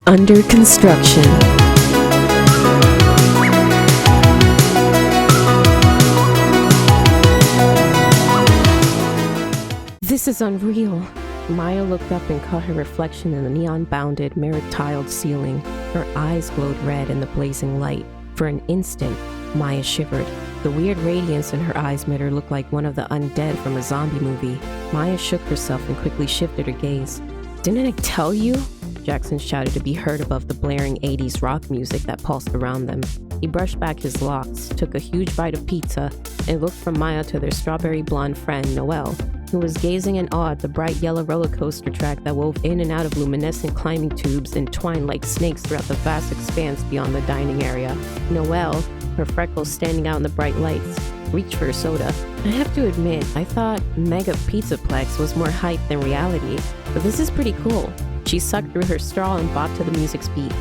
under construction. This is unreal. Maya looked up and caught her reflection in the neon-bounded, mirror-tiled ceiling. Her eyes glowed red in the blazing light. For an instant, Maya shivered. The weird radiance in her eyes made her look like one of the undead from a zombie movie. Maya shook herself and quickly shifted her gaze. "Didn't I tell you?" Jackson shouted to be heard above the blaring 80s rock music that pulsed around them. He brushed back his locks, took a huge bite of pizza, and looked from Maya to their strawberry blonde friend, Noelle, who was gazing in awe at the bright yellow roller coaster track that wove in and out of luminescent climbing tubes and twined like snakes throughout the vast expanse beyond the dining area. Noelle, her freckles standing out in the bright lights, reached for a soda. "I have to admit, I thought Mega Pizzaplex was more hype than reality, but this is pretty cool." She sucked through her straw and bopped to the music's beat.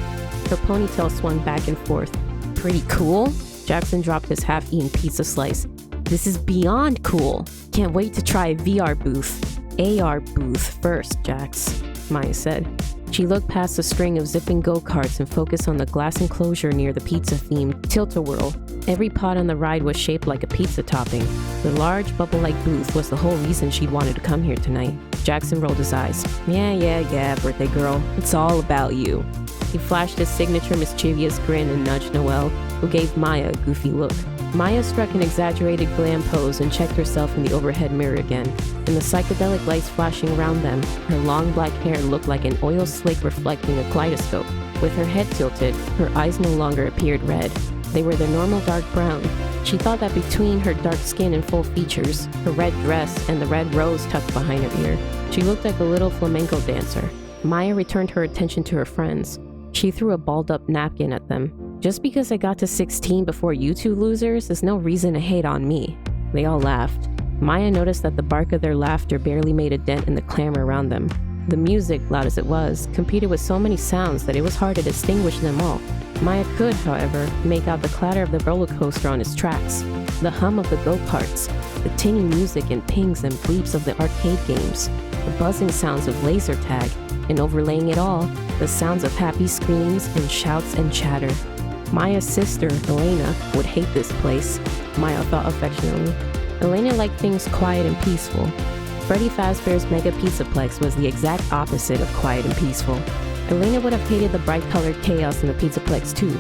Her ponytail swung back and forth. "Pretty cool?" Jackson dropped his half-eaten pizza slice. "This is beyond cool. Can't wait to try a VR booth." "AR booth first, Jax," Maya said. She looked past a string of zipping go-karts and focused on the glass enclosure near the pizza-themed Tilt-A-Whirl. Every pot on the ride was shaped like a pizza topping. The large bubble-like booth was the whole reason she'd wanted to come here tonight. Jackson rolled his eyes. Yeah, birthday girl. It's all about you." He flashed his signature mischievous grin and nudged Noelle, who gave Maya a goofy look. Maya struck an exaggerated glam pose and checked herself in the overhead mirror again. In the psychedelic lights flashing around them, her long black hair looked like an oil slick reflecting a kaleidoscope. With her head tilted, her eyes no longer appeared red. They were their normal dark brown. She thought that between her dark skin and full features, her red dress, and the red rose tucked behind her ear, she looked like a little flamenco dancer. Maya returned her attention to her friends. She threw a balled-up napkin at them. "Just because I got to 16 before you two losers is no reason to hate on me." They all laughed. Maya noticed that the bark of their laughter barely made a dent in the clamor around them. The music, loud as it was, competed with so many sounds that it was hard to distinguish them all. Maya could, however, make out the clatter of the roller coaster on its tracks, the hum of the go-karts, the tinging music and pings and bleeps of the arcade games, the buzzing sounds of laser tag, and overlaying it all, the sounds of happy screams and shouts and chatter. Maya's sister, Elena, would hate this place, Maya thought affectionately. Elena liked things quiet and peaceful. Freddy Fazbear's Mega Pizzaplex was the exact opposite of quiet and peaceful. Elena would have hated the bright-colored chaos in the Pizzaplex too,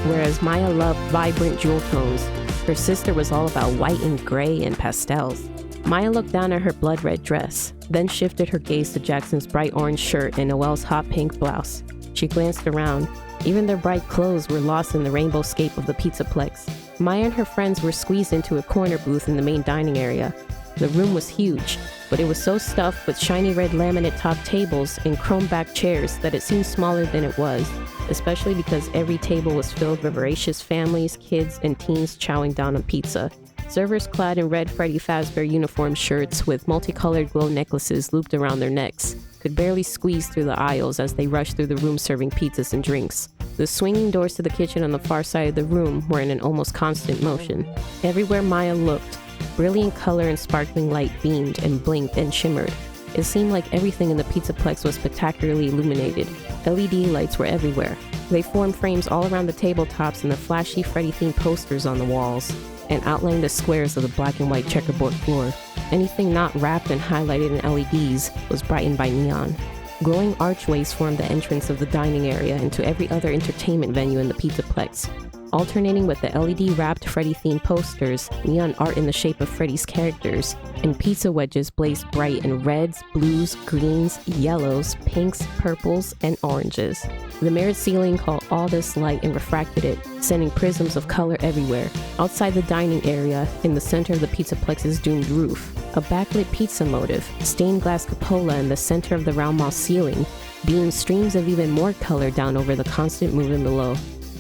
whereas Maya loved vibrant jewel tones. Her sister was all about white and gray and pastels. Maya looked down at her blood-red dress, then shifted her gaze to Jackson's bright orange shirt and Noelle's hot pink blouse. She glanced around. Even their bright clothes were lost in the rainbow scape of the Pizzaplex. Maya and her friends were squeezed into a corner booth in the main dining area. The room was huge, but it was so stuffed with shiny red laminate-topped tables and chrome-backed chairs that it seemed smaller than it was, especially because every table was filled with voracious families, kids, and teens chowing down on pizza. Servers clad in red Freddy Fazbear uniform shirts with multicolored glow necklaces looped around their necks could barely squeeze through the aisles as they rushed through the room serving pizzas and drinks. The swinging doors to the kitchen on the far side of the room were in an almost constant motion. Everywhere Maya looked, brilliant color and sparkling light beamed and blinked and shimmered. It seemed like everything in the Pizzaplex was spectacularly illuminated. LED lights were everywhere. They formed frames all around the tabletops and the flashy Freddy-themed posters on the walls, and outlined the squares of the black and white checkerboard floor. Anything not wrapped and highlighted in LEDs was brightened by neon. Glowing archways formed the entrance of the dining area into every other entertainment venue in the Pizzaplex. Alternating with the LED-wrapped Freddy-themed posters, neon art in the shape of Freddy's characters, and pizza wedges blazed bright in reds, blues, greens, yellows, pinks, purples, and oranges. The mirrored ceiling caught all this light and refracted it, sending prisms of color everywhere. Outside the dining area, in the center of the Pizzaplex's domed roof, a backlit pizza motif, stained glass cupola in the center of the round-moss ceiling, beamed streams of even more color down over the constant movement below.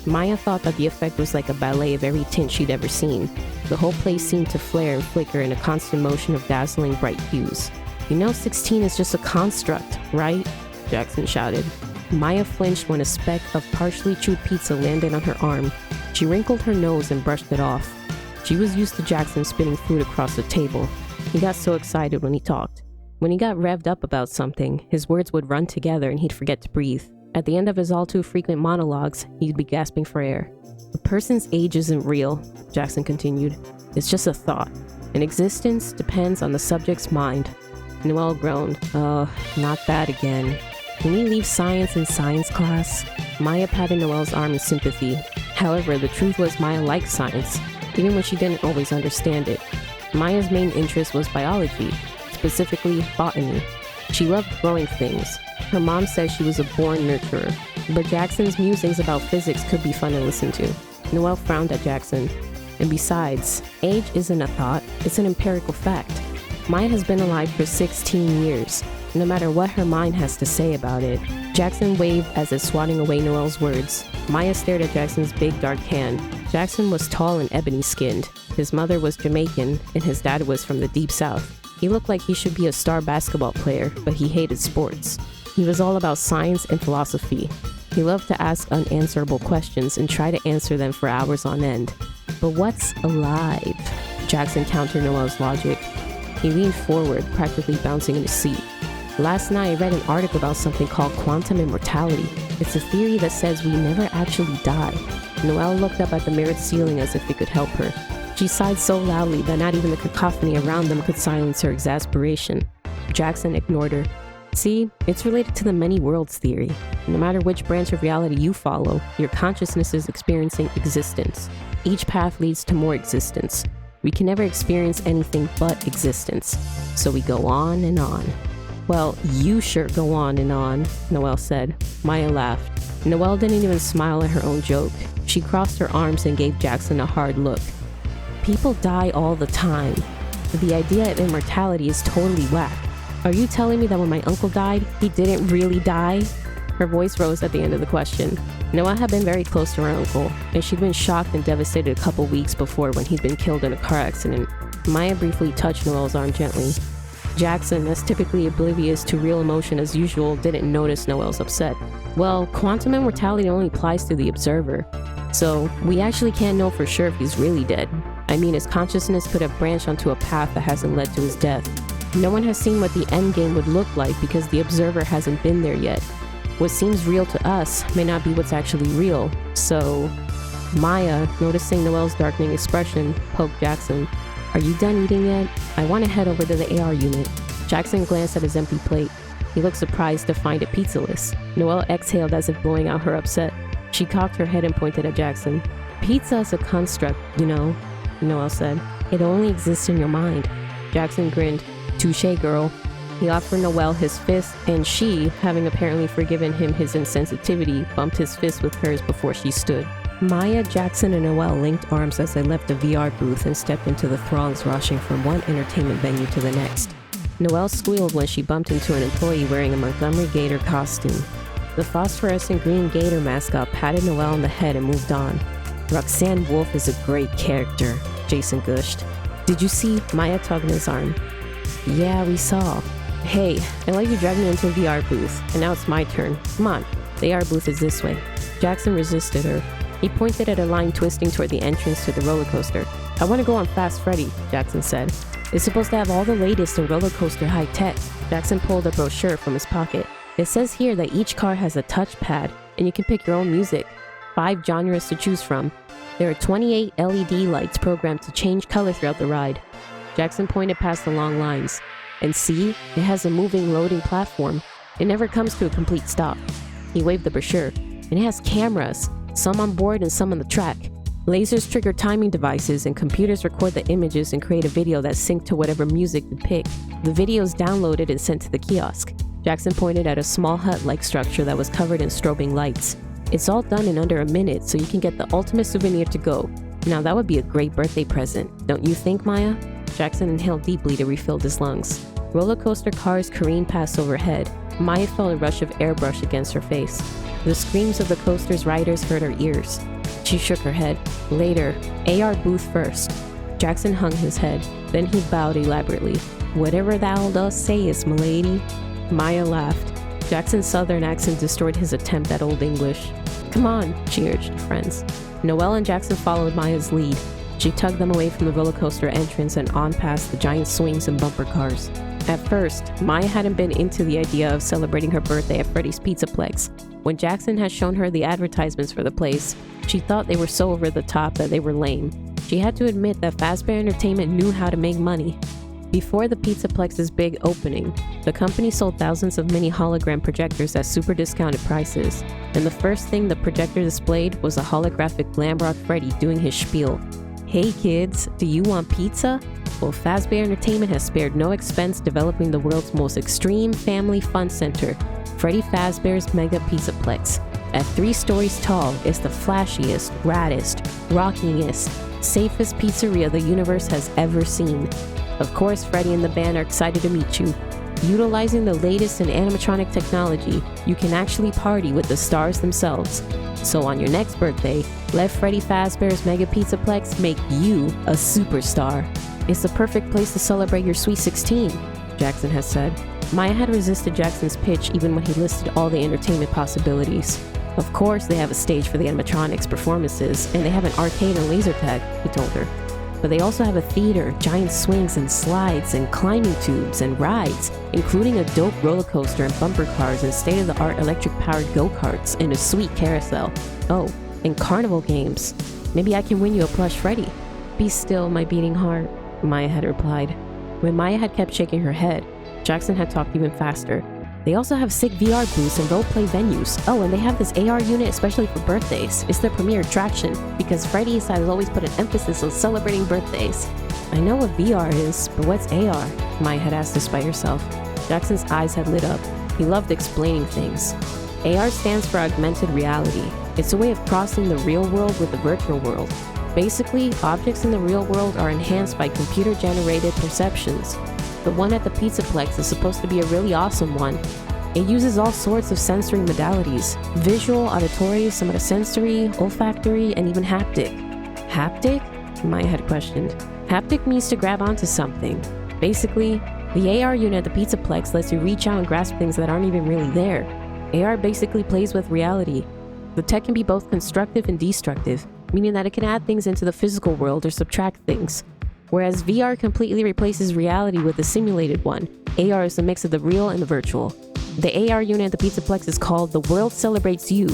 Maya thought that the effect was like a ballet of every tint she'd ever seen. The whole place seemed to flare and flicker in a constant motion of dazzling bright hues. "You know 16 is just a construct, right?" Jackson shouted. Maya flinched when a speck of partially chewed pizza landed on her arm. She wrinkled her nose and brushed it off. She was used to Jackson spitting food across the table. He got so excited when he talked. When he got revved up about something, his words would run together and he'd forget to breathe. At the end of his all too frequent monologues, he'd be gasping for air. A person's age isn't real, Jackson continued. It's just a thought. And existence depends on the subject's mind. Noel groaned. Not that again. Can we leave science in science class? Maya patted Noel's arm in sympathy. However, the truth was Maya liked science, even when she didn't always understand it. Maya's main interest was biology, specifically botany. She loved growing things. Her mom said she was a born nurturer, but Jackson's musings about physics could be fun to listen to. Noel frowned at Jackson. And besides, age isn't a thought, it's an empirical fact. Maya has been alive for 16 years, no matter what her mind has to say about it. Jackson waved as if swatting away Noel's words. Maya stared at Jackson's big dark hand. Jackson was tall and ebony-skinned. His mother was Jamaican, and his dad was from the Deep South. He looked like he should be a star basketball player, but he hated sports. He was all about science and philosophy. He loved to ask unanswerable questions and try to answer them for hours on end. But what's alive? Jackson countered Noel's logic. He leaned forward, practically bouncing in his seat. Last night I read an article about something called quantum immortality. It's a theory that says we never actually die. Noel looked up at the mirrored ceiling as if it could help her. She sighed so loudly that not even the cacophony around them could silence her exasperation. Jackson ignored her. See, it's related to the many worlds theory. No matter which branch of reality you follow, your consciousness is experiencing existence. Each path leads to more existence. We can never experience anything but existence. So we go on and on. Well, you sure go on and on, Noel said. Maya laughed. Noel didn't even smile at her own joke. She crossed her arms and gave Jackson a hard look. People die all the time. The idea of immortality is totally whack. Are you telling me that when my uncle died, he didn't really die? Her voice rose at the end of the question. Noel had been very close to her uncle, and she'd been shocked and devastated a couple weeks before when he'd been killed in a car accident. Maya briefly touched Noel's arm gently. Jackson, as typically oblivious to real emotion as usual, didn't notice Noel's upset. Well, quantum immortality only applies to the observer, so we actually can't know for sure if he's really dead. I mean, his consciousness could have branched onto a path that hasn't led to his death. No one has seen what the endgame would look like because the observer hasn't been there yet. What seems real to us may not be what's actually real, so... Maya, noticing Noel's darkening expression, poked Jackson. Are you done eating yet? I want to head over to the AR unit. Jackson glanced at his empty plate. He looked surprised to find it pizzaless. Noel exhaled as if blowing out her upset. She cocked her head and pointed at Jackson. Pizza is a construct, you know, Noel said. It only exists in your mind. Jackson grinned. Touché, girl. He offered Noel his fist, and she, having apparently forgiven him his insensitivity, bumped his fist with hers before she stood. Maya, Jackson, and Noel linked arms as they left the VR booth and stepped into the throngs rushing from one entertainment venue to the next. Noel squealed when she bumped into an employee wearing a Montgomery Gator costume. The phosphorescent green gator mascot patted Noel on the head and moved on. Roxanne Wolf is a great character, Jason gushed. Did you see? Maya tugged his arm. Yeah, we saw. Hey, I let you drag me into a VR booth, and now it's my turn. Come on, the AR booth is this way. Jackson resisted her. He pointed at a line twisting toward the entrance to the roller coaster. I want to go on Fast Freddy, Jackson said. It's supposed to have all the latest in roller coaster high tech. Jackson pulled a brochure from his pocket. It says here that each car has a touchpad, and you can pick your own music. 5 genres to choose from. There are 28 LED lights programmed to change color throughout the ride. Jackson pointed past the long lines. And see, it has a moving loading platform. It never comes to a complete stop. He waved the brochure. And it has cameras, some on board and some on the track. Lasers trigger timing devices, and computers record the images and create a video that's synced to whatever music you pick. The video is downloaded and sent to the kiosk. Jackson pointed at a small hut-like structure that was covered in strobing lights. It's all done in under a minute, so you can get the ultimate souvenir to go. Now that would be a great birthday present, don't you think, Maya? Jackson inhaled deeply to refill his lungs. Roller coaster cars careened past overhead. Maya felt a rush of airbrush against her face. The screams of the coaster's riders hurt her ears. She shook her head. Later, AR booth first. Jackson hung his head. Then he bowed elaborately. Whatever thou dost sayest, m'lady. Maya laughed. Jackson's southern accent destroyed his attempt at Old English. Come on, she urged her friends. Noel and Jackson followed Maya's lead. She tugged them away from the roller coaster entrance and on past the giant swings and bumper cars. At first, Maya hadn't been into the idea of celebrating her birthday at Freddy's Pizzaplex. When Jackson had shown her the advertisements for the place, she thought they were so over the top that they were lame. She had to admit that Fazbear Entertainment knew how to make money. Before the Pizzaplex's big opening, the company sold thousands of mini hologram projectors at super discounted prices, and the first thing the projector displayed was a holographic Glamrock Freddy doing his spiel. Hey kids, do you want pizza? Well, Fazbear Entertainment has spared no expense developing the world's most extreme family fun center, Freddy Fazbear's Mega Pizzaplex. At 3 stories tall, it's the flashiest, raddest, rockingest, safest pizzeria the universe has ever seen. Of course, Freddy and the band are excited to meet you. Utilizing the latest in animatronic technology, you can actually party with the stars themselves. So on your next birthday, let Freddy Fazbear's Mega Pizzaplex make you a superstar. It's the perfect place to celebrate your Sweet 16, Jackson has said. Maya had resisted Jackson's pitch even when he listed all the entertainment possibilities. Of course, they have a stage for the animatronics performances, and they have an arcade and laser tag, he told her. But they also have a theater, giant swings and slides and climbing tubes and rides, including a dope roller coaster and bumper cars and state-of-the-art electric-powered go-karts and a sweet carousel. Oh, and carnival games. Maybe I can win you a plush Freddy. Be still, my beating heart, Maya had replied. When Maya had kept shaking her head, Jackson had talked even faster. They also have sick VR booths and role-play venues. Oh, and they have this AR unit especially for birthdays. It's their premier attraction, because Freddy's has always put an emphasis on celebrating birthdays. I know what VR is, but what's AR? Maya had asked despite herself. Jackson's eyes had lit up. He loved explaining things. AR stands for augmented reality. It's a way of crossing the real world with the virtual world. Basically, objects in the real world are enhanced by computer-generated perceptions. The one at the Pizzaplex is supposed to be a really awesome one. It uses all sorts of sensory modalities: visual, auditory, somatosensory, olfactory, and even haptic. Haptic? Maya had questioned. Haptic means to grab onto something. Basically, the AR unit at the Pizzaplex lets you reach out and grasp things that aren't even really there. AR basically plays with reality. The tech can be both constructive and destructive, meaning that it can add things into the physical world or subtract things. Whereas VR completely replaces reality with a simulated one, AR is a mix of the real and the virtual. The AR unit at the Pizzaplex is called The World Celebrates You.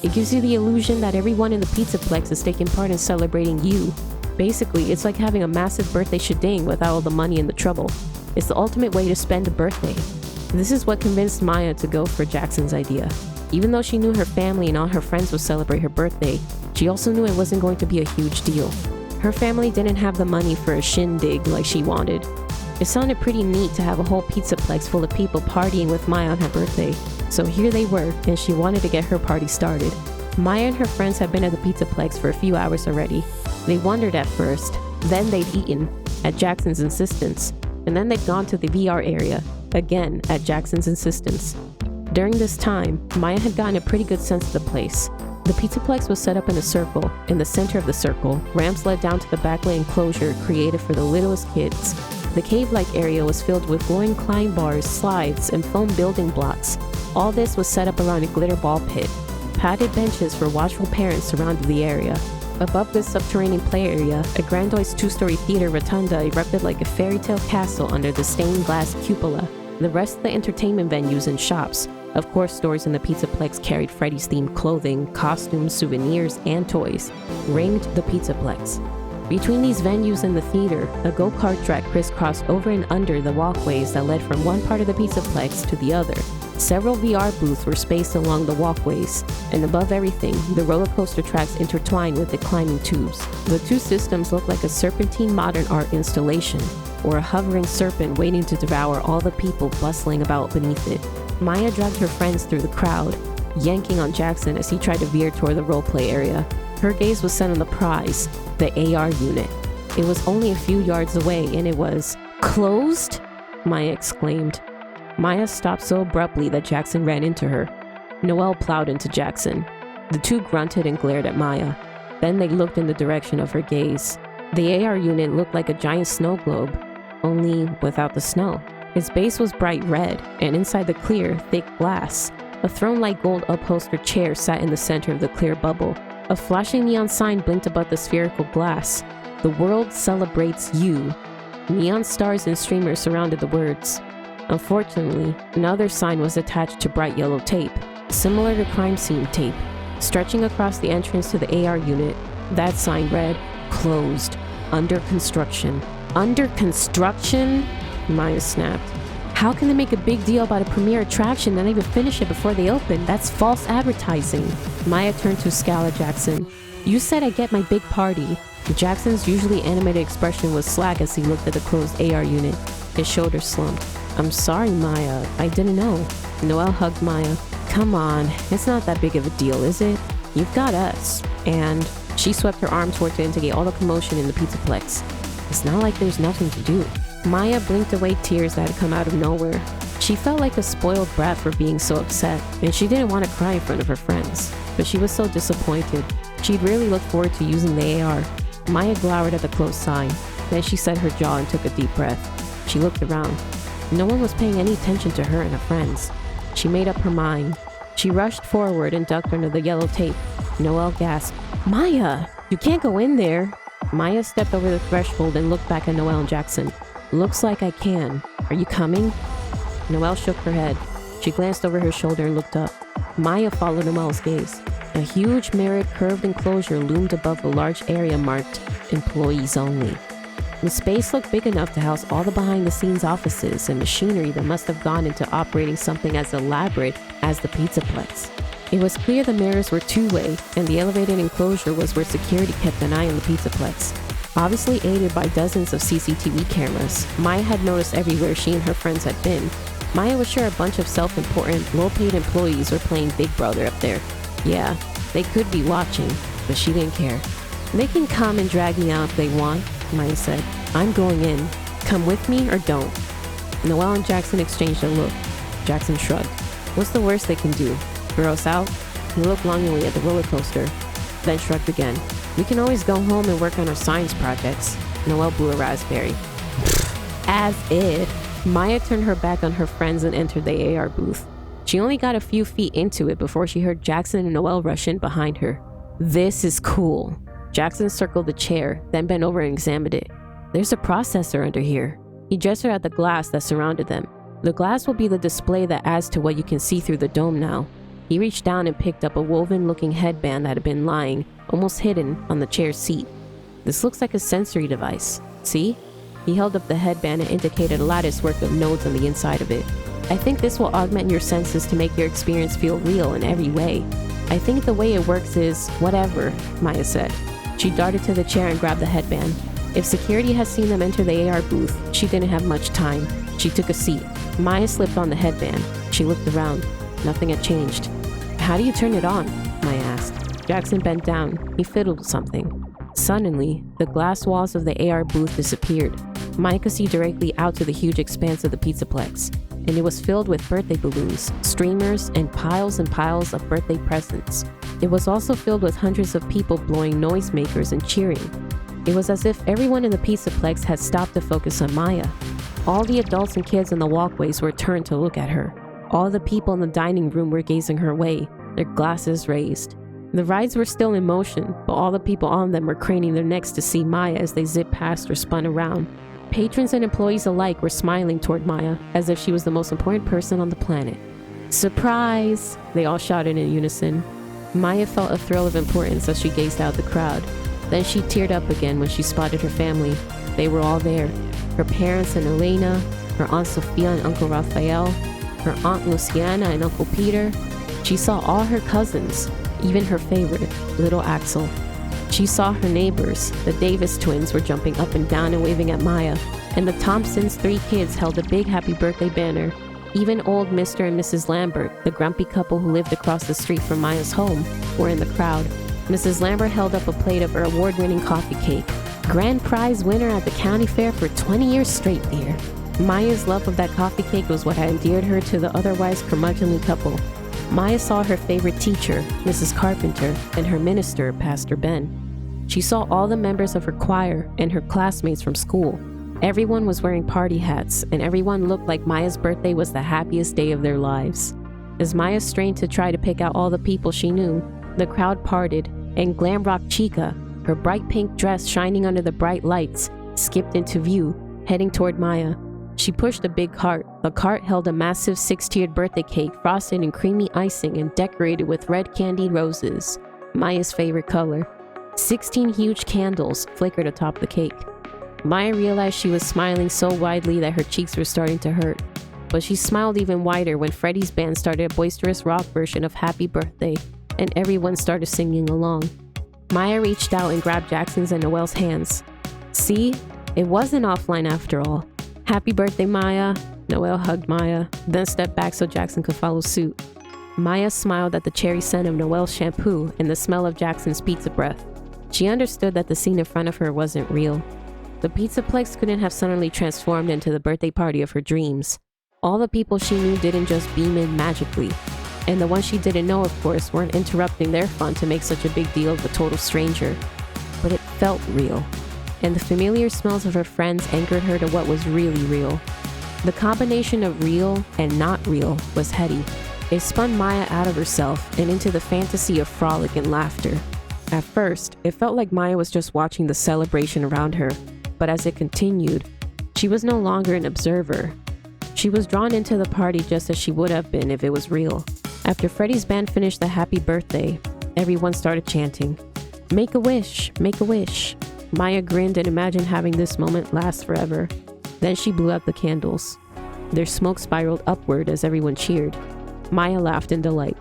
It gives you the illusion that everyone in the Pizzaplex is taking part in celebrating you. Basically, it's like having a massive birthday sheding without all the money and the trouble. It's the ultimate way to spend a birthday. This is what convinced Maya to go for Jackson's idea. Even though she knew her family and all her friends would celebrate her birthday, she also knew it wasn't going to be a huge deal. Her family didn't have the money for a shindig like she wanted. It sounded pretty neat to have a whole Pizzaplex full of people partying with Maya on her birthday. So here they were, and she wanted to get her party started. Maya and her friends had been at the Pizzaplex for a few hours already. They wondered at first, then they'd eaten, at Jackson's insistence, and then they'd gone to the VR area, again at Jackson's insistence. During this time, Maya had gotten a pretty good sense of the place. The Pizzaplex was set up in a circle. In the center of the circle, ramps led down to the backlit enclosure created for the littlest kids. The cave-like area was filled with glowing climb bars, slides, and foam building blocks. All this was set up around a glitter ball pit. Padded benches for watchful parents surrounded the area. Above this subterranean play area, a grandiose 2-story theater rotunda erupted like a fairy tale castle under the stained glass cupola. The rest of the entertainment venues and shops, of course stores in the Pizzaplex, carried Freddy's themed clothing, costumes, souvenirs, and toys, ringed the Pizzaplex. Between these venues and the theater, a go-kart track crisscrossed over and under the walkways that led from one part of the Pizzaplex to the other. Several VR booths were spaced along the walkways, and above everything, the roller coaster tracks intertwined with the climbing tubes. The two systems looked like a serpentine modern art installation, or a hovering serpent waiting to devour all the people bustling about beneath it. Maya dragged her friends through the crowd, yanking on Jackson as he tried to veer toward the roleplay area. Her gaze was set on the prize, the AR unit. It was only a few yards away, and it was closed? Maya exclaimed. Maya stopped so abruptly that Jackson ran into her. Noelle plowed into Jackson. The two grunted and glared at Maya. Then they looked in the direction of her gaze. The AR unit looked like a giant snow globe, only without the snow. Its base was bright red, and inside the clear, thick glass, a throne-like gold upholstered chair sat in the center of the clear bubble. A flashing neon sign blinked above the spherical glass. "The world celebrates you." Neon stars and streamers surrounded the words. Unfortunately, another sign was attached to bright yellow tape, similar to crime scene tape. Stretching across the entrance to the AR unit, that sign read, "Closed. Under construction." Under construction? Maya snapped. How can they make a big deal about a premiere attraction and not even finish it before they open? That's false advertising. Maya turned to scowl at Jackson. "You said I'd get my big party." Jackson's usually animated expression was slack as he looked at the closed AR unit. His shoulders slumped. "I'm sorry, Maya. I didn't know." Noelle hugged Maya. "Come on, it's not that big of a deal, is it? You've got us." And she swept her arm toward to indicate all the commotion in the Pizzaplex. It's not like there's nothing to do. Maya blinked away tears that had come out of nowhere. She felt like a spoiled brat for being so upset, and she didn't want to cry in front of her friends. But she was so disappointed. She'd really looked forward to using the AR. Maya glowered at the closed sign. Then she set her jaw and took a deep breath. She looked around. No one was paying any attention to her and her friends. She made up her mind. She rushed forward and ducked under the yellow tape. Noelle gasped, "Maya, you can't go in there." Maya stepped over the threshold and looked back at Noelle and Jackson. "Looks like I can. Are you coming?" Noelle shook her head. She glanced over her shoulder and looked up. Maya followed Noelle's gaze. A huge mirrored curved enclosure loomed above a large area marked "Employees Only." The space looked big enough to house all the behind-the-scenes offices and machinery that must have gone into operating something as elaborate as the Pizzaplex. It was clear the mirrors were two-way, and the elevated enclosure was where security kept an eye on the Pizzaplex. Obviously aided by dozens of CCTV cameras, Maya had noticed everywhere she and her friends had been. Maya was sure a bunch of self-important, low-paid employees were playing Big Brother up there. Yeah, they could be watching, but she didn't care. "They can come and drag me out if they want," Maya said. "I'm going in. Come with me or don't." Noelle and Jackson exchanged a look. Jackson shrugged. "What's the worst they can do? Throw us out?" He looked longingly at the roller coaster, then shrugged again. "We can always go home and work on our science projects." Noelle blew a raspberry. As if. Maya turned her back on her friends and entered the AR booth. She only got a few feet into it before she heard Jackson and Noelle rush in behind her. "This is cool." Jackson circled the chair, then bent over and examined it. "There's a processor under here." He gestured at the glass that surrounded them. "The glass will be the display that adds to what you can see through the dome now." He reached down and picked up a woven-looking headband that had been lying, almost hidden, on the chair's seat. "This looks like a sensory device. See?" He held up the headband and indicated a latticework of nodes on the inside of it. "I think this will augment your senses to make your experience feel real in every way. I think the way it works is whatever," Maya said. She darted to the chair and grabbed the headband. If security had seen them enter the AR booth, she didn't have much time. She took a seat. Maya slipped on the headband. She looked around. Nothing had changed. "How do you turn it on?" Maya asked. Jackson bent down. He fiddled with something. Suddenly, the glass walls of the AR booth disappeared. Maya could see directly out to the huge expanse of the Pizzaplex, and it was filled with birthday balloons, streamers, and piles of birthday presents. It was also filled with hundreds of people blowing noisemakers and cheering. It was as if everyone in the Pizzaplex had stopped to focus on Maya. All the adults and kids in the walkways were turned to look at her. All the people in the dining room were gazing her way, their glasses raised. The rides were still in motion, but all the people on them were craning their necks to see Maya as they zipped past or spun around. Patrons and employees alike were smiling toward Maya as if she was the most important person on the planet. "Surprise!" they all shouted in unison. Maya felt a thrill of importance as she gazed out at the crowd. Then she teared up again when she spotted her family. They were all there. Her parents and Elena, her Aunt Sophia and Uncle Raphael, her Aunt Luciana and Uncle Peter. She saw all her cousins, even her favorite, little Axel. She saw her neighbors. The Davis twins were jumping up and down and waving at Maya, and the Thompsons' 3 kids held a big happy birthday banner. Even old Mr. and Mrs. Lambert, the grumpy couple who lived across the street from Maya's home, were in the crowd. Mrs. Lambert held up a plate of her award-winning coffee cake. "Grand prize winner at the county fair for 20 years straight, dear." Maya's love of that coffee cake was what had endeared her to the otherwise curmudgeonly couple. Maya saw her favorite teacher, Mrs. Carpenter, and her minister, Pastor Ben. She saw all the members of her choir and her classmates from school. Everyone was wearing party hats, and everyone looked like Maya's birthday was the happiest day of their lives. As Maya strained to try to pick out all the people she knew, the crowd parted, and Glam Rock Chica, her bright pink dress shining under the bright lights, skipped into view, heading toward Maya. She pushed a big cart. The cart held a massive 6-tiered birthday cake frosted in creamy icing and decorated with red candied roses, Maya's favorite color. 16 huge candles flickered atop the cake. Maya realized she was smiling so widely that her cheeks were starting to hurt. But she smiled even wider when Freddie's band started a boisterous rock version of Happy Birthday, and everyone started singing along. Maya reached out and grabbed Jackson's and Noelle's hands. See? It wasn't offline after all. Happy birthday, Maya. Noelle hugged Maya, then stepped back so Jackson could follow suit. Maya smiled at the cherry scent of Noelle's shampoo and the smell of Jackson's pizza breath. She understood that the scene in front of her wasn't real. The Pizzaplex couldn't have suddenly transformed into the birthday party of her dreams. All the people she knew didn't just beam in magically. And the ones she didn't know, of course, weren't interrupting their fun to make such a big deal of a total stranger. But it felt real. And the familiar smells of her friends anchored her to what was really real. The combination of real and not real was heady. It spun Maya out of herself and into the fantasy of frolic and laughter. At first, it felt like Maya was just watching the celebration around her, but as it continued, she was no longer an observer. She was drawn into the party just as she would have been if it was real. After Freddie's band finished the happy birthday, everyone started chanting, "Make a wish, make a wish." Maya grinned and imagined having this moment last forever. Then she blew out the candles. Their smoke spiraled upward as everyone cheered. Maya laughed in delight.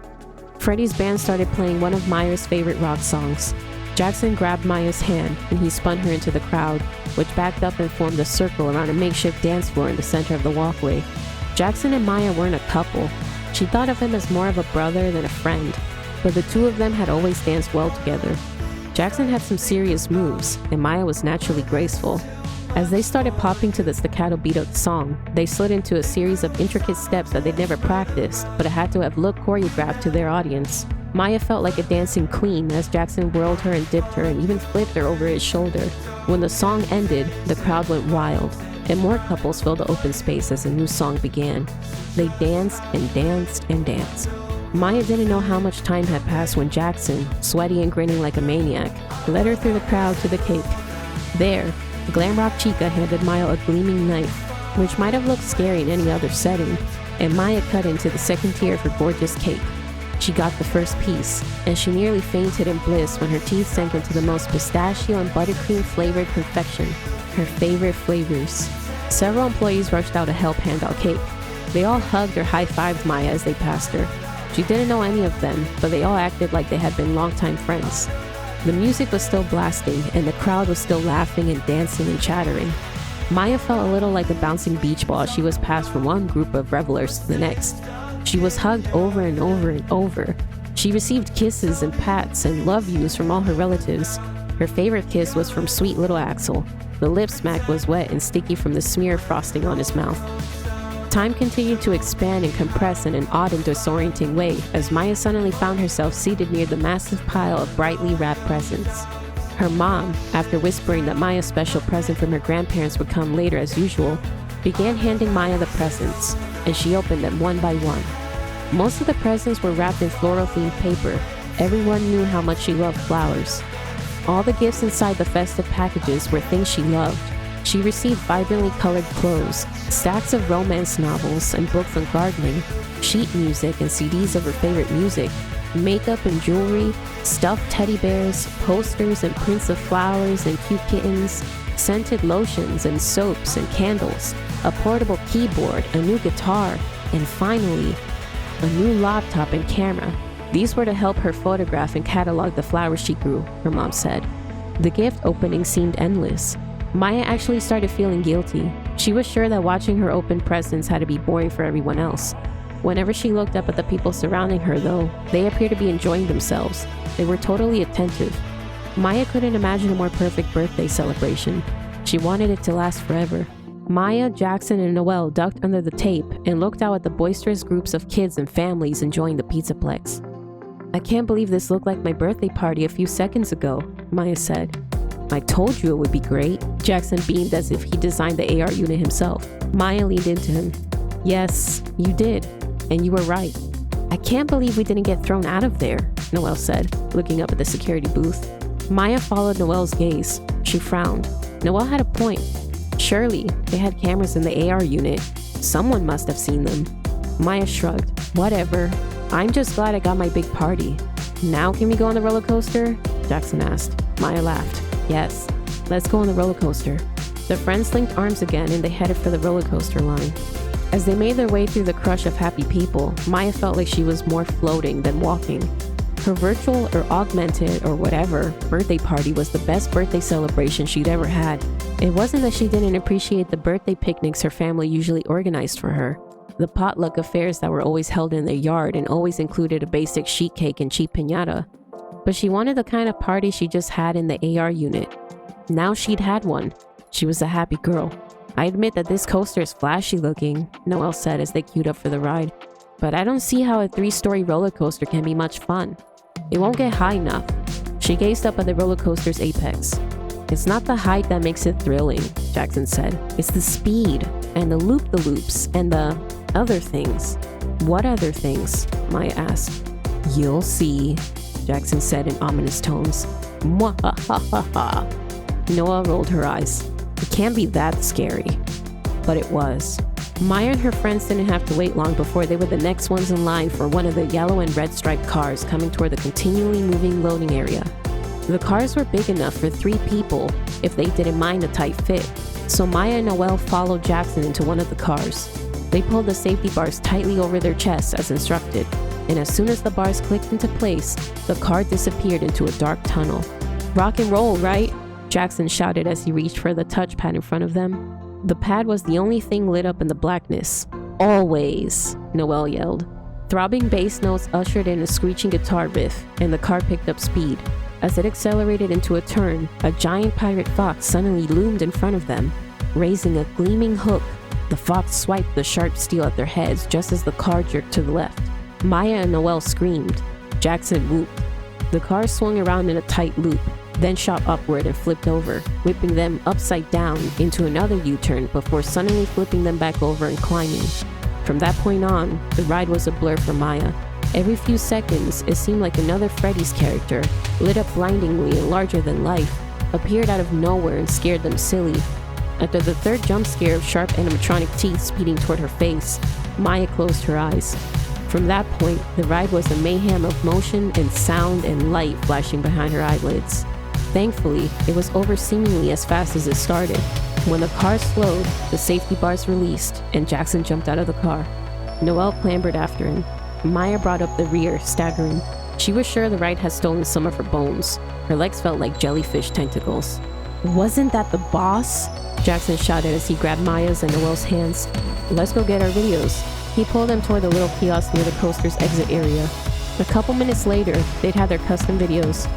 Freddie's band started playing one of Maya's favorite rock songs. Jackson grabbed Maya's hand and he spun her into the crowd, which backed up and formed a circle around a makeshift dance floor in the center of the walkway. Jackson and Maya weren't a couple. She thought of him as more of a brother than a friend, but the two of them had always danced well together. Jackson had some serious moves, and Maya was naturally graceful. As they started popping to the staccato beat of the song, they slid into a series of intricate steps that they'd never practiced, but had to have looked choreographed to their audience. Maya felt like a dancing queen as Jackson whirled her and dipped her and even flipped her over his shoulder. When the song ended, the crowd went wild, and more couples filled the open space as a new song began. They danced and danced and danced. Maya didn't know how much time had passed when Jackson, sweaty and grinning like a maniac, led her through the crowd to the cake. There, Glam Rock Chica handed Maya a gleaming knife, which might have looked scary in any other setting, and Maya cut into the second tier of her gorgeous cake. She got the first piece, and she nearly fainted in bliss when her teeth sank into the most pistachio and buttercream flavored confection, her favorite flavors. Several employees rushed out to help hand out cake. They all hugged or high-fived Maya as they passed her. She didn't know any of them, but they all acted like they had been longtime friends. The music was still blasting, and the crowd was still laughing and dancing and chattering. Maya felt a little like a bouncing beach ball as she was passed from one group of revelers to the next. She was hugged over and over and over. She received kisses and pats and love yous from all her relatives. Her favorite kiss was from sweet little Axel. The lip smack was wet and sticky from the smear frosting on his mouth. Time continued to expand and compress in an odd and disorienting way as Maya suddenly found herself seated near the massive pile of brightly wrapped presents. Her mom, after whispering that Maya's special present from her grandparents would come later as usual, began handing Maya the presents, and she opened them one by one. Most of the presents were wrapped in floral-themed paper. Everyone knew how much she loved flowers. All the gifts inside the festive packages were things she loved. She received vibrantly colored clothes, stacks of romance novels and books on gardening, sheet music and CDs of her favorite music, makeup and jewelry, stuffed teddy bears, posters and prints of flowers and cute kittens, scented lotions and soaps and candles, a portable keyboard, a new guitar, and finally, a new laptop and camera. These were to help her photograph and catalog the flowers she grew, her mom said. The gift opening seemed endless. Maya actually started feeling guilty. She was sure that watching her open presents had to be boring for everyone else. Whenever she looked up at the people surrounding her, though, they appeared to be enjoying themselves. They were totally attentive. Maya couldn't imagine a more perfect birthday celebration. She wanted it to last forever. Maya, Jackson, and Noelle ducked under the tape and looked out at the boisterous groups of kids and families enjoying the Pizzaplex. "I can't believe this looked like my birthday party a few seconds ago," Maya said. "I told you it would be great." Jackson beamed as if he designed the AR unit himself. Maya leaned into him. "Yes, you did. And you were right." "I can't believe we didn't get thrown out of there," Noelle said, looking up at the security booth. Maya followed Noelle's gaze. She frowned. Noelle had a point. Surely, they had cameras in the AR unit. Someone must have seen them. Maya shrugged. Whatever. I'm just glad I got my big party. Now can we go on the roller coaster? Jackson asked. Maya laughed. Yes, let's go on the roller coaster. The friends linked arms again and they headed for the roller coaster line. As they made their way through the crush of happy people, Maya felt like she was more floating than walking. Her virtual or augmented or whatever birthday party was the best birthday celebration she'd ever had. It wasn't that she didn't appreciate the birthday picnics her family usually organized for her. The potluck affairs that were always held in their yard and always included a basic sheet cake and cheap piñata. But she wanted the kind of party she just had in the AR unit. Now she'd had one. She was a happy girl. I admit that this coaster is flashy looking, Noelle said as they queued up for the ride. But I don't see how a 3-story roller coaster can be much fun. It won't get high enough. She gazed up at the roller coaster's apex. It's not the height that makes it thrilling, Jackson said. It's the speed and the loop-the-loops and the other things. What other things? Maya asked. You'll see, Jackson said in ominous tones. Mwahahaha. Noelle rolled her eyes. It can't be that scary. But it was. Maya and her friends didn't have to wait long before they were the next ones in line for one of the yellow and red striped cars coming toward the continually moving loading area. The cars were big enough for 3 people if they didn't mind a tight fit, so Maya and Noelle followed Jackson into one of the cars. They pulled the safety bars tightly over their chests as instructed, and as soon as the bars clicked into place, the car disappeared into a dark tunnel. Rock and roll, right? Jackson shouted as he reached for the touchpad in front of them. The pad was the only thing lit up in the blackness. Always, Noelle yelled. Throbbing bass notes ushered in a screeching guitar riff, and the car picked up speed. As it accelerated into a turn, a giant pirate fox suddenly loomed in front of them, raising a gleaming hook. The fox swiped the sharp steel at their heads just as the car jerked to the left. Maya and Noelle screamed. Jackson whooped. The car swung around in a tight loop, then shot upward and flipped over, whipping them upside down into another U-turn before suddenly flipping them back over and climbing. From that point on, the ride was a blur for Maya. Every few seconds, it seemed like another Freddy's character, lit up blindingly and larger than life, appeared out of nowhere and scared them silly. After the third jump scare of sharp animatronic teeth speeding toward her face, Maya closed her eyes. From that point, the ride was a mayhem of motion and sound and light flashing behind her eyelids. Thankfully, it was over seemingly as fast as it started. When the car slowed, the safety bars released, and Jackson jumped out of the car. Noelle clambered after him. Maya brought up the rear, staggering. She was sure the ride had stolen some of her bones. Her legs felt like jellyfish tentacles. Wasn't that the boss? Jackson shouted as he grabbed Maya's and Noelle's hands. Let's go get our videos. He pulled them toward the little kiosk near the coaster's exit area. A couple minutes later, they'd had their custom videos.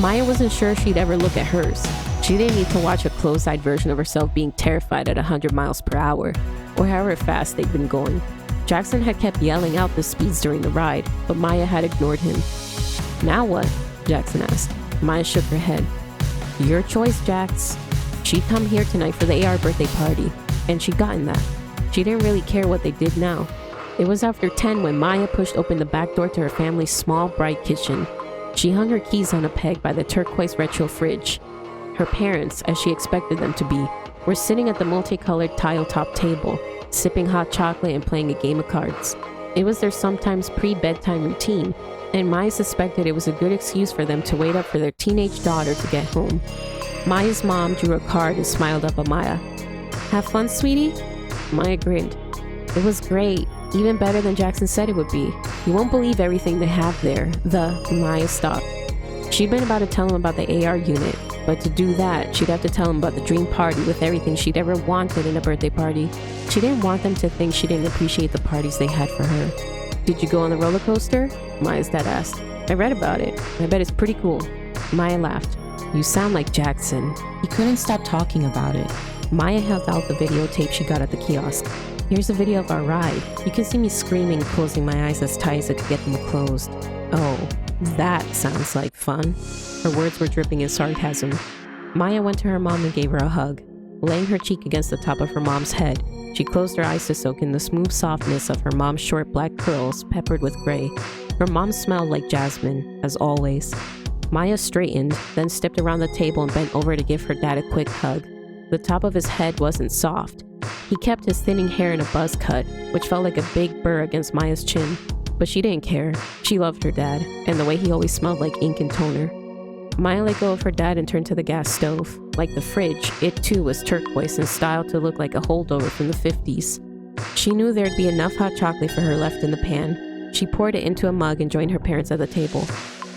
Maya wasn't sure she'd ever look at hers. She didn't need to watch a closed-eyed version of herself being terrified at 100 miles per hour, or however fast they'd been going. Jackson had kept yelling out the speeds during the ride, but Maya had ignored him. Now what? Jackson asked. Maya shook her head. Your choice, Jax. She'd come here tonight for the AR birthday party, and she'd gotten that. She didn't really care what they did now. It was after 10 when Maya pushed open the back door to her family's small, bright kitchen. She hung her keys on a peg by the turquoise retro fridge. Her parents, as she expected them to be, were sitting at the multicolored tile-top table, sipping hot chocolate and playing a game of cards. It was their sometimes pre-bedtime routine, and Maya suspected it was a good excuse for them to wait up for their teenage daughter to get home. Maya's mom drew a card and smiled up at Maya. Have fun, sweetie? Maya grinned. It was great, even better than Jackson said it would be. You won't believe everything they have there. Maya stopped. She'd been about to tell him about the AR unit, but to do that, she'd have to tell him about the dream party with everything she'd ever wanted in a birthday party. She didn't want them to think she didn't appreciate the parties they had for her. Did you go on the roller coaster? Maya's dad asked. I read about it. I bet it's pretty cool. Maya laughed. You sound like Jackson. He couldn't stop talking about it. Maya held out the videotape she got at the kiosk. Here's a video of our ride. You can see me screaming, closing my eyes as tight as I could get them closed. Oh, that sounds like fun. Her words were dripping in sarcasm. Maya went to her mom and gave her a hug. Laying her cheek against the top of her mom's head, she closed her eyes to soak in the smooth softness of her mom's short black curls peppered with gray. Her mom smelled like jasmine, as always. Maya straightened, then stepped around the table and bent over to give her dad a quick hug. The top of his head wasn't soft. He kept his thinning hair in a buzz cut, which felt like a big burr against Maya's chin. But she didn't care. She loved her dad, and the way he always smelled like ink and toner. Maya let go of her dad and turned to the gas stove. Like the fridge, it too was turquoise and styled to look like a holdover from the 50s. She knew there'd be enough hot chocolate for her left in the pan. She poured it into a mug and joined her parents at the table.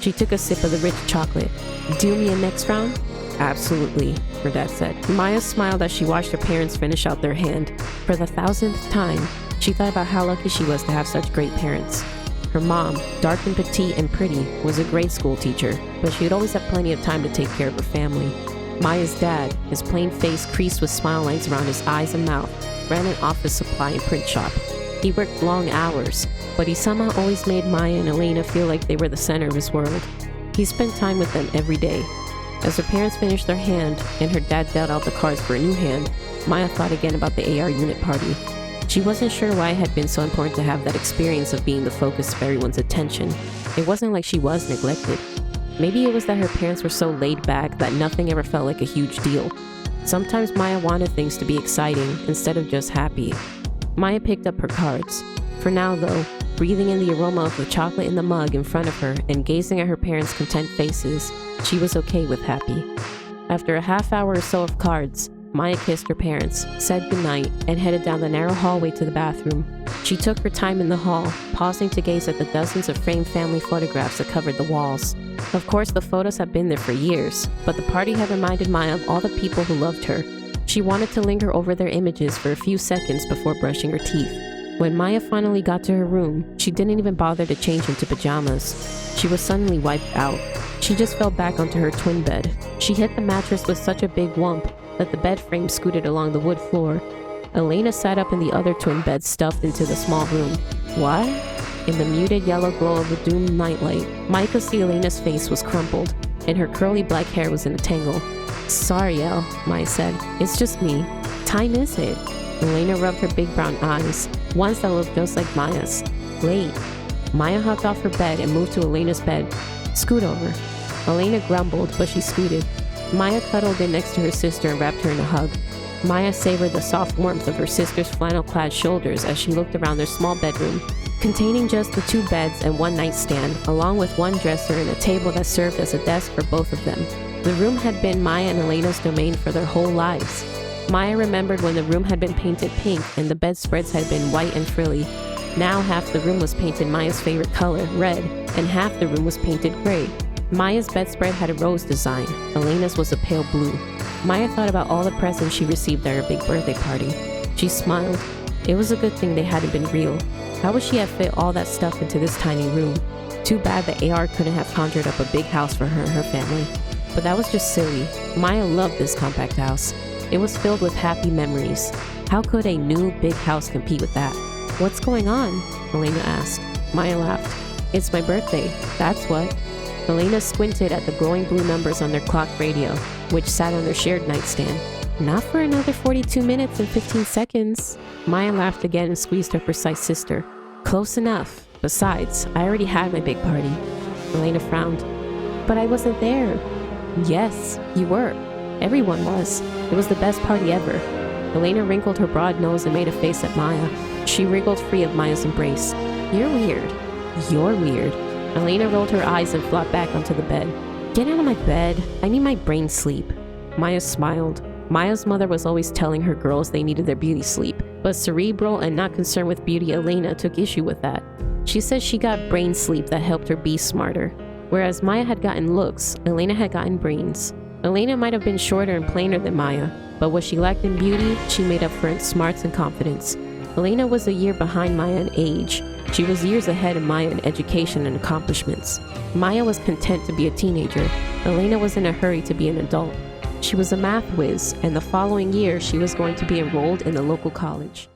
She took a sip of the rich chocolate. "Do me a next round?" "Absolutely," her dad said. Maya smiled as she watched her parents finish out their hand. For the 1000th time, she thought about how lucky she was to have such great parents. Her mom, dark and petite and pretty, was a great school teacher, but she'd always have plenty of time to take care of her family. Maya's dad, his plain face creased with smile lines around his eyes and mouth, ran an office supply and print shop. He worked long hours, but he somehow always made Maya and Elena feel like they were the center of his world. He spent time with them every day. As her parents finished their hand and her dad dealt out the cards for a new hand, Maya thought again about the AR unit party. She wasn't sure why it had been so important to have that experience of being the focus of everyone's attention. It wasn't like she was neglected. Maybe it was that her parents were so laid back that nothing ever felt like a huge deal. Sometimes Maya wanted things to be exciting instead of just happy. Maya picked up her cards. For now though, breathing in the aroma of the chocolate in the mug in front of her and gazing at her parents' content faces, she was okay with happy. After a half hour or so of cards, Maya kissed her parents, said goodnight, and headed down the narrow hallway to the bathroom. She took her time in the hall, pausing to gaze at the dozens of framed family photographs that covered the walls. Of course, the photos had been there for years, but the party had reminded Maya of all the people who loved her. She wanted to linger over their images for a few seconds before brushing her teeth. When Maya finally got to her room, she didn't even bother to change into pajamas. She was suddenly wiped out. She just fell back onto her twin bed. She hit the mattress with such a big whump that the bed frame scooted along the wood floor. Elena sat up in the other twin bed stuffed into the small room. "What?" In the muted yellow glow of the doomed nightlight, Maya could see Elena's face was crumpled, and her curly black hair was in a tangle. "Sorry, El," Maya said. "It's just me. Time is it?" Elena rubbed her big brown eyes, ones that looked just like Maya's. "Late." Maya hopped off her bed and moved to Elena's bed. "Scoot over." Elena grumbled, but she scooted. Maya cuddled in next to her sister and wrapped her in a hug. Maya savored the soft warmth of her sister's flannel-clad shoulders as she looked around their small bedroom, containing just the 2 beds and 1 nightstand, along with 1 dresser and a table that served as a desk for both of them. The room had been Maya and Elena's domain for their whole lives. Maya remembered when the room had been painted pink and the bedspreads had been white and frilly. Now half the room was painted Maya's favorite color, red, and half the room was painted gray. Maya's bedspread had a rose design. Elena's was a pale blue. Maya thought about all the presents she received at her big birthday party. She smiled. It was a good thing they hadn't been real. How would she have fit all that stuff into this tiny room? Too bad the AR couldn't have conjured up a big house for her and her family. But that was just silly. Maya loved this compact house. It was filled with happy memories. How could a new big house compete with that? "What's going on?" Elena asked. Maya laughed. "It's my birthday, that's what." Elena squinted at the glowing blue numbers on their clock radio, which sat on their shared nightstand. "Not for another 42 minutes and 15 seconds. Maya laughed again and squeezed her precise sister. "Close enough. Besides, I already had my big party." Elena frowned. "But I wasn't there." "Yes, you were. Everyone was. It was the best party ever." Elena wrinkled her broad nose and made a face at Maya. She wriggled free of Maya's embrace. "You're weird." "You're weird." Elena rolled her eyes and flopped back onto the bed. "Get out of my bed. I need my brain sleep." Maya smiled. Maya's mother was always telling her girls they needed their beauty sleep, but cerebral and not concerned with beauty Elena took issue with that. She said she got brain sleep that helped her be smarter. Whereas Maya had gotten looks, Elena had gotten brains. Elena might have been shorter and plainer than Maya, but what she lacked in beauty, she made up for in smarts and confidence. Elena was a year behind Maya in age. She was years ahead of Maya in education and accomplishments. Maya was content to be a teenager. Elena was in a hurry to be an adult. She was a math whiz, and the following year she was going to be enrolled in the local college.